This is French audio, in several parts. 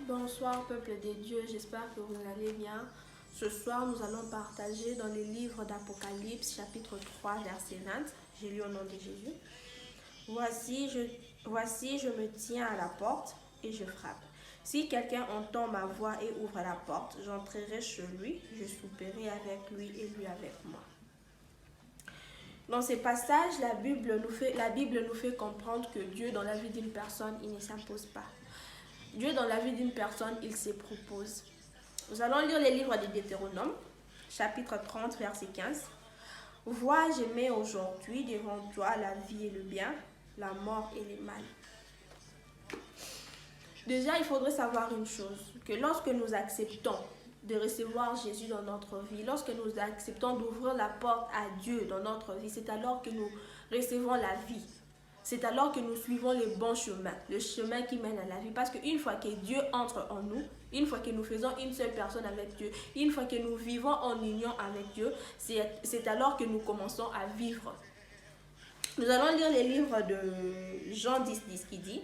Bonsoir peuple de Dieu, j'espère que vous allez bien. Ce soir, nous allons partager dans les livres d'Apocalypse, chapitre 3, verset 20. J'ai lu au nom de Jésus. Voici, je me tiens à la porte et je frappe. Si quelqu'un entend ma voix et ouvre la porte, j'entrerai chez lui, je souperai avec lui et lui avec moi. Dans ces passages, la Bible nous fait comprendre que Dieu, dans la vie d'une personne, il ne s'impose pas. Dieu, dans la vie d'une personne, il se propose. Nous allons lire les livres de Deutéronome, chapitre 30, verset 15. Vois, je mets aujourd'hui devant toi la vie et le bien, la mort et le mal. Déjà, il faudrait savoir une chose, que lorsque nous acceptons de recevoir Jésus dans notre vie, lorsque nous acceptons d'ouvrir la porte à Dieu dans notre vie, c'est alors que nous recevons la vie. C'est alors que nous suivons le bon chemin, le chemin qui mène à la vie. Parce qu'une fois que Dieu entre en nous, une fois que nous faisons une seule personne avec Dieu, une fois que nous vivons en union avec Dieu, c'est alors que nous commençons à vivre. Nous allons lire les livres de Jean 10 qui dit: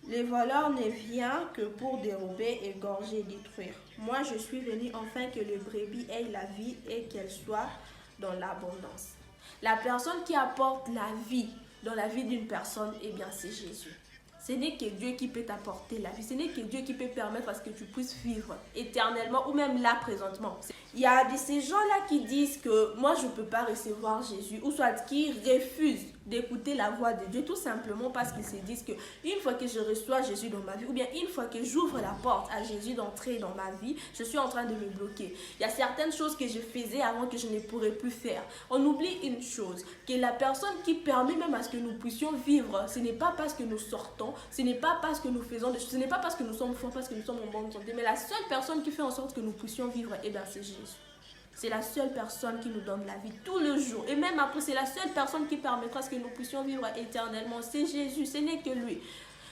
le voleur ne vient que pour dérober, égorger et détruire. Moi, je suis venu afin que le brebis ait la vie et qu'elle soit dans l'abondance. La personne qui apporte la vie dans la vie d'une personne, eh bien, c'est Jésus. Ce n'est que Dieu qui peut t'apporter la vie. Ce n'est que Dieu qui peut permettre à ce que tu puisses vivre éternellement ou même là présentement. Il y a de ces gens-là qui disent que moi je ne peux pas recevoir Jésus, ou soit qui refusent d'écouter la voix de Dieu tout simplement parce qu'ils se disent que une fois que je reçois Jésus dans ma vie, ou bien une fois que j'ouvre la porte à Jésus d'entrer dans ma vie, je suis en train de me bloquer. Il y a certaines choses que je faisais avant que je ne pourrais plus faire. On oublie une chose, que la personne qui permet même à ce que nous puissions vivre, ce n'est pas parce que nous sortons, ce n'est pas parce que nous faisons des choses, ce n'est pas parce que nous sommes forts, parce que nous sommes en bonne santé, mais la seule personne qui fait en sorte que nous puissions vivre, eh bien c'est Jésus. C'est la seule personne qui nous donne la vie tous les jours. Et même après, c'est la seule personne qui permettra à ce que nous puissions vivre éternellement. C'est Jésus, ce n'est que lui.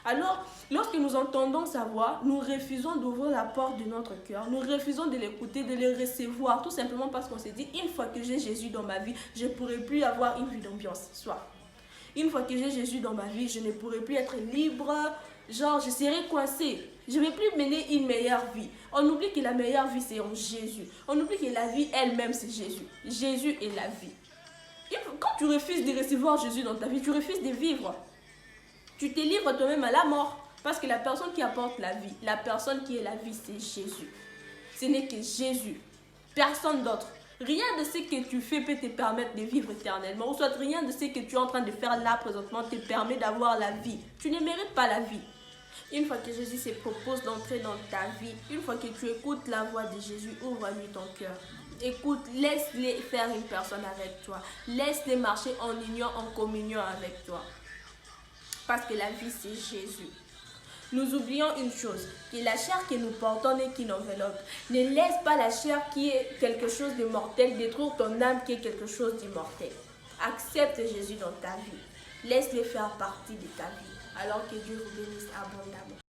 Alors, lorsque nous entendons sa voix, nous refusons d'ouvrir la porte de notre cœur. Nous refusons de l'écouter, de le recevoir. Tout simplement parce qu'on s'est dit, une fois que j'ai Jésus dans ma vie, je ne pourrai plus avoir une vie d'ambiance. Soit. Une fois que j'ai Jésus dans ma vie, je ne pourrai plus être libre. Genre, je serai coincée. Je ne vais plus mener une meilleure vie. On oublie que la meilleure vie, c'est en Jésus. On oublie que la vie elle-même, c'est Jésus. Jésus est la vie. Et quand tu refuses de recevoir Jésus dans ta vie, tu refuses de vivre. Tu te livres toi-même à la mort. Parce que la personne qui apporte la vie, la personne qui est la vie, c'est Jésus. Ce n'est que Jésus. Personne d'autre. Rien de ce que tu fais peut te permettre de vivre éternellement. Ou soit rien de ce que tu es en train de faire là présentement te permet d'avoir la vie. Tu ne mérites pas la vie. Une fois que Jésus se propose d'entrer dans ta vie, une fois que tu écoutes la voix de Jésus, ouvre-lui ton cœur. Écoute, laisse-les faire une personne avec toi. Laisse-les marcher en union, en communion avec toi. Parce que la vie, c'est Jésus. Nous oublions une chose, que la chair que nous portons n'est qu'une enveloppe. Ne laisse pas la chair qui est quelque chose de mortel détruire ton âme qui est quelque chose d'immortel. Accepte Jésus dans ta vie. Laisse-le faire partie de ta vie. Alors que Dieu vous bénisse abondamment.